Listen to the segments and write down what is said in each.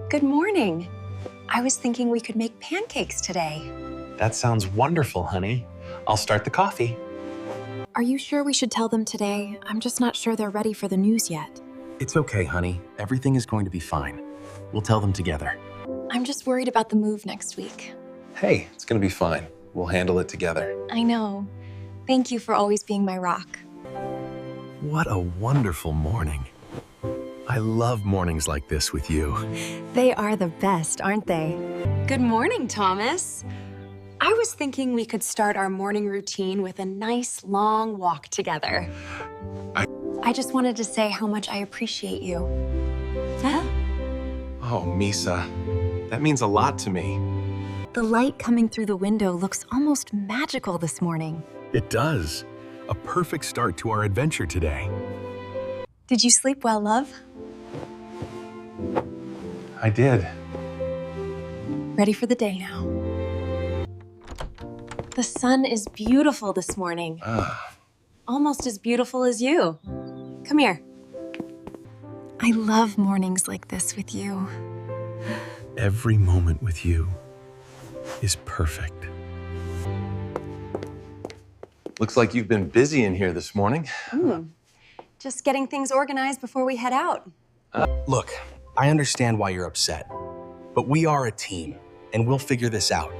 Good morning. I was thinking we could make pancakes today. That sounds wonderful, honey. I'll start the coffee. Are you sure we should tell them today? I'm just not sure they're ready for the news yet. It's okay, honey. Everything is going to be fine. We'll tell them together. I'm just worried about the move next week. Hey, it's gonna be fine. We'll handle it together. I know. Thank you for always being my rock. What a wonderful morning. I love mornings like this with you. They are the best, aren't they? Good morning, Thomas. I was thinking we could start our morning routine with a nice long walk together. I just wanted to say how much I appreciate you. Huh? Oh, Misa, that means a lot to me. The light coming through the window looks almost magical this morning. It does. A perfect start to our adventure today. Did you sleep well, love? I did. Ready for the day now. The sun is beautiful this morning. Almost as beautiful as you. Come here. I love mornings like this with you. Every moment with you is perfect. Looks like you've been busy in here this morning. Just getting things organized before we head out. Look, I understand why you're upset, but we are a team, and we'll figure this out.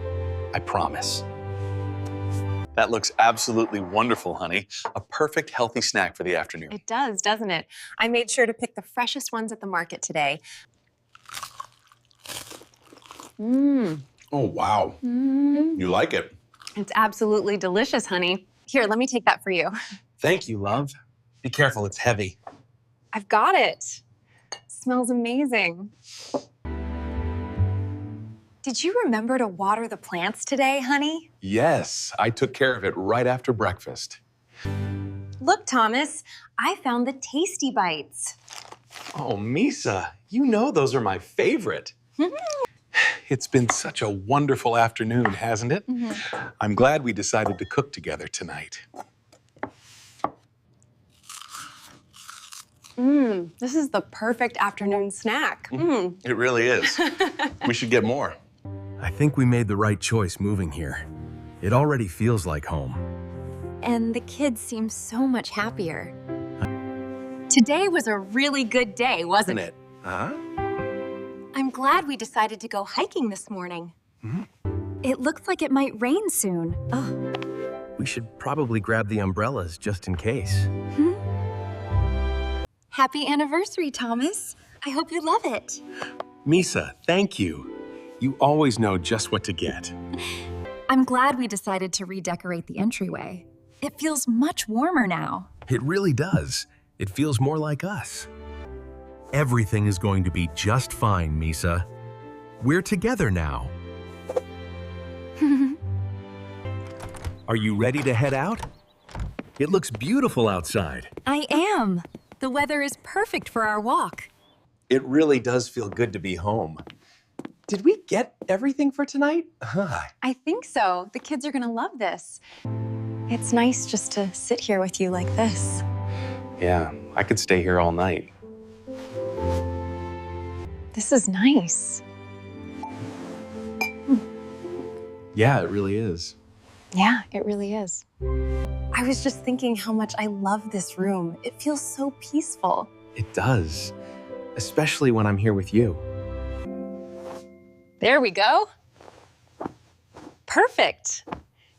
I promise. That looks absolutely wonderful, honey. A perfect healthy snack for the afternoon. It does, doesn't it? I made sure to pick the freshest ones at the market today. Oh, wow. You like it? It's absolutely delicious, honey. Here, let me take that for you. Thank you, love. Be careful, it's heavy. I've got it. Smells amazing. Did you remember to water the plants today, honey? Yes, I took care of it right after breakfast. Look, Thomas, I found the Tasty Bites. Oh, Misa, you know those are my favorite. It's been such a wonderful afternoon, hasn't it? I'm glad we decided to cook together tonight. This is the perfect afternoon snack. It really is. We should get more. I think we made the right choice moving here. It already feels like home. And the kids seem so much happier. Today was a really good day, wasn't it? Huh? I'm glad we decided to go hiking this morning. It looks like it might rain soon. We should probably grab the umbrellas just in case. Happy anniversary, Thomas. I hope you love it. Misa, thank you. You always know just what to get. I'm glad we decided to redecorate the entryway. It feels much warmer now. It really does. It feels more like us. Everything is going to be just fine, Misa. We're together now. Are you ready to head out? It looks beautiful outside. I am. The weather is perfect for our walk. It really does feel good to be home. Did we get everything for tonight? I think so. The kids are gonna love this. It's nice just to sit here with you like this. Yeah, I could stay here all night. This is nice. Yeah, it really is. Yeah, it really is. I was just thinking how much I love this room. It feels so peaceful. It does, especially when I'm here with you. There we go. Perfect.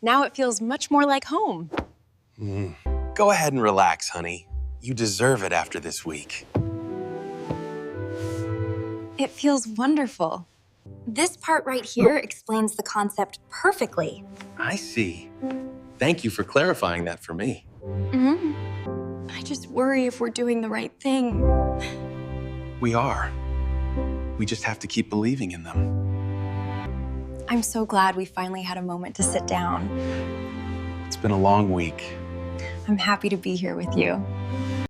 Now it feels much more like home. Go ahead and relax, honey. You deserve it after this week. It feels wonderful. This part right here explains the concept perfectly. I see. Thank you for clarifying that for me. I just worry if we're doing the right thing. We are. We just have to keep believing in them. I'm so glad we finally had a moment to sit down. It's been a long week. I'm happy to be here with you.